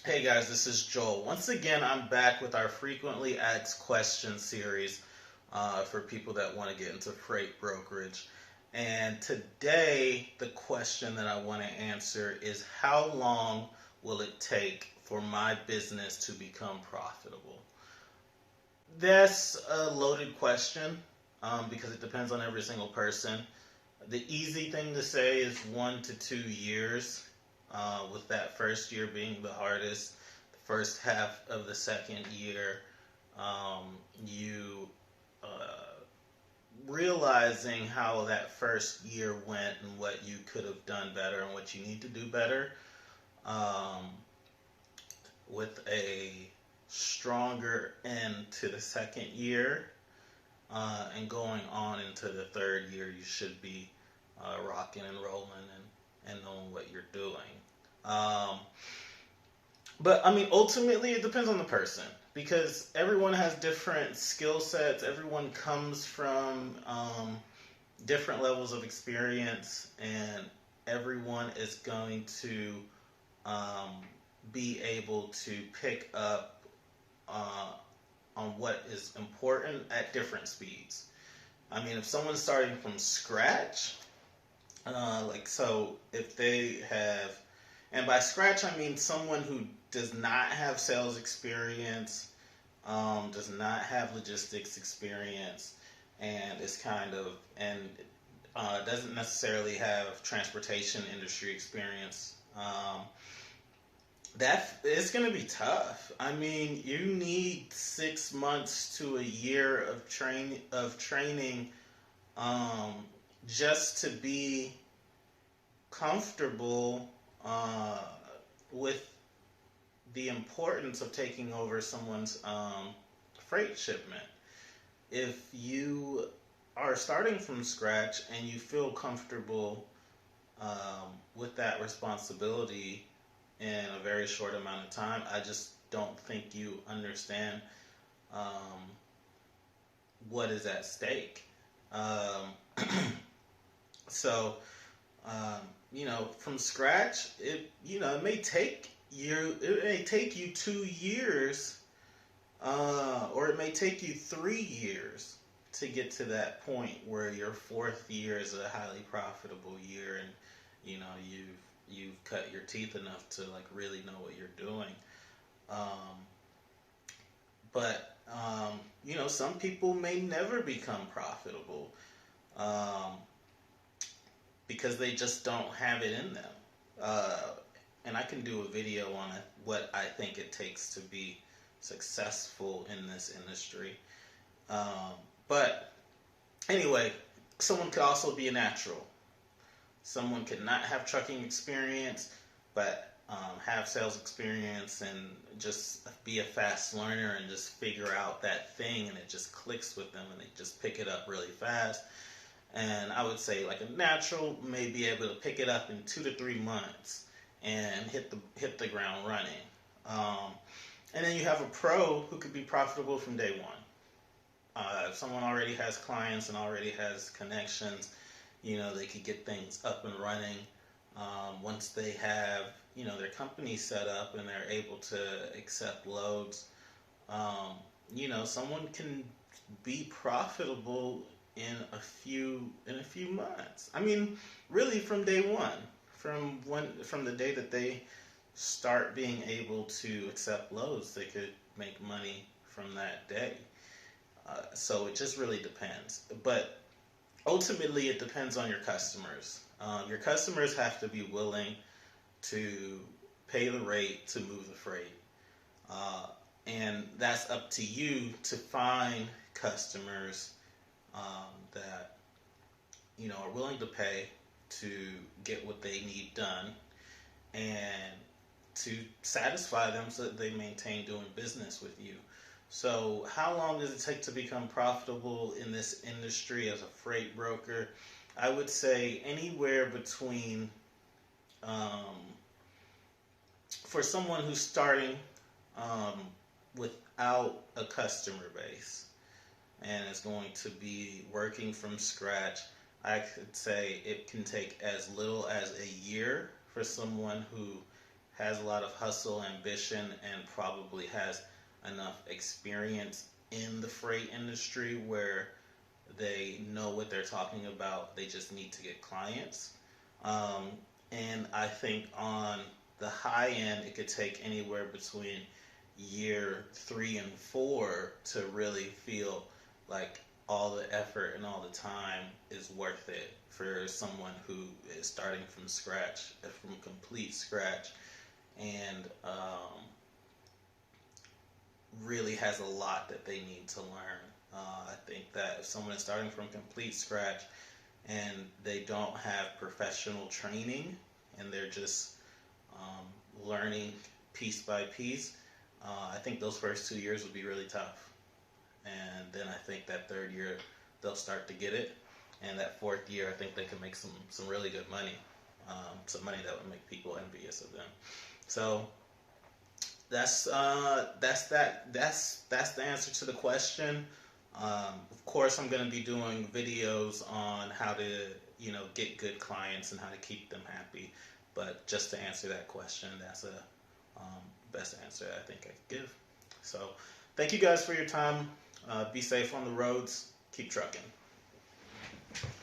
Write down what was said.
Hey guys, this is Joel. Once again, I'm back with our frequently asked questions series for people that want to get into freight brokerage. And today, the question that I want to answer is how long will it take for my business to become profitable? That's a loaded question because it depends on every single person. The easy thing to say is 1 to 2 years, with that first year being the hardest. The first half of the second year, you realizing how that first year went and what you could have done better and what you need to do better, um, with a stronger end to the second year, and going on into the third year, you should be rocking and rolling and knowing what you're doing. Um, but I mean, ultimately, it depends on the person because everyone has different skill sets. Everyone comes from different levels of experience, and everyone is going to um, be able to pick up uh, on what is important at different speeds. I mean, if someone's starting from scratch, so if they have, and by scratch I mean someone who does not have sales experience, does not have logistics experience, and is kind of, and doesn't necessarily have transportation industry experience. That it's going to be tough. I mean, you need 6 months to a year of training, um, just to be comfortable uh, with the importance of taking over someone's freight shipment. If you are starting from scratch and you feel comfortable with that responsibility in a very short amount of time, I just don't think you understand um, what is at stake. Um, so, um, from scratch, it may take you 2 years, or it may take you 3 years to get to that point where your fourth year is a highly profitable year, and you've cut your teeth enough to like really know what you're doing. Um, but some people may never become profitable, um, because they just don't have it in them. Uh, and I can do a video on it, what I think it takes to be successful in this industry. Um, but anyway, someone could also be a natural. Someone could not have trucking experience, but have sales experience and just be a fast learner and just figure out that thing, and it just clicks with them and they just pick it up really fast. And I would say like a natural may be able to pick it up in 2 to 3 months and hit the ground running. Um, and then you have a pro who could be profitable from day one. If someone already has clients and already has connections, they could get things up and running. Once they have, their company set up and they're able to accept loads, someone can be profitable in a few months. I mean, really from day one, from the day that they start being able to accept loads, they could make money from that day. So it just really depends. But ultimately, it depends on your customers. Your customers have to be willing to pay the rate to move the freight. Uh, and that's up to you to find customers that are willing to pay to get what they need done and to satisfy them so that they maintain doing business with you. So, how long does it take to become profitable in this industry as a freight broker? I would say anywhere between, um, for someone who's starting um, without a customer base and is going to be working from scratch, I could say it can take as little as a year for someone who has a lot of hustle, ambition, and probably has enough experience in the freight industry where they know what they're talking about. They just need to get clients. Um, and I think on the high end, it could take anywhere between year 3 and 4 to really feel like all the effort and all the time is worth it for someone who is starting from scratch, from complete scratch, and really has a lot that they need to learn. I think that if someone is starting from complete scratch and they don't have professional training and they're just learning piece by piece, I think those first 2 years would be really tough. And then I think that third year they'll start to get it. And that fourth year, I think they can make some really good money, some money that would make people envious of them. So that's the answer to the question. Of course, I'm going to be doing videos on how to get good clients and how to keep them happy. But just to answer that question, that's a best answer I think I could give. So thank you guys for your time. Be safe on the roads. Keep trucking.